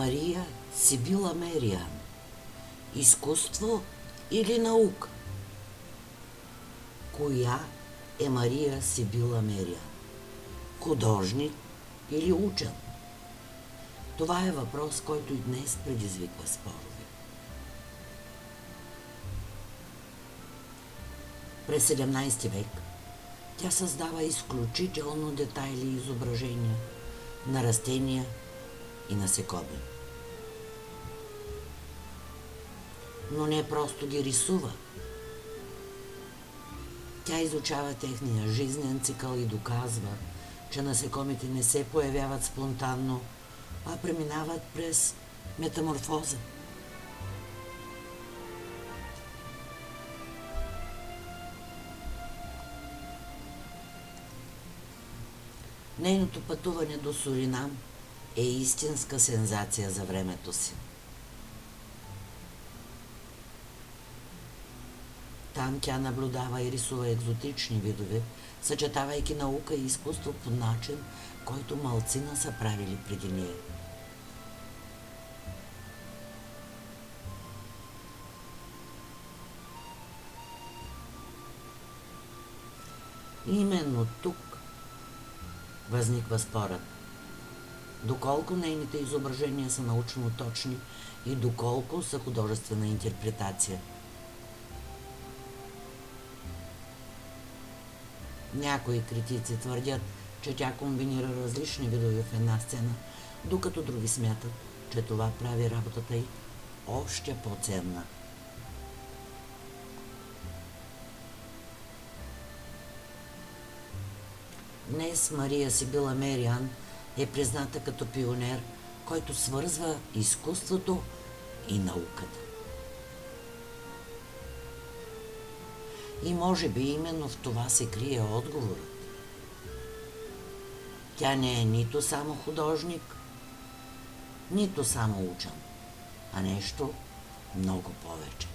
Мария Сибила Мериан. Изкуство или наука? Коя е Мария Сибила Мериан? Художник или учен? Това е въпрос, който и днес предизвиква спорове. През 17 век тя създава изключително детайли и изображения на растения и насекоми. Но не просто ги рисува. Тя изучава техния жизнен цикъл и доказва, че насекомите не се появяват спонтанно, а преминават през метаморфоза. Нейното пътуване до Суринам е истинска сензация за времето си. Там тя наблюдава и рисува екзотични видове, съчетавайки наука и изкуство по начин, който малцина са правили преди нея. Именно тук възниква спорът. Доколко нейните изображения са научно точни и доколко са художествена интерпретация. Някои критици твърдят, че тя комбинира различни видове в една сцена, докато други смятат, че това прави работата й още по-ценна. Днес Мария Сибила Мериан е призната като пионер, който свързва изкуството и науката. И може би именно в това се крие отговорът. Тя не е нито само художник, нито само учен, а нещо много повече.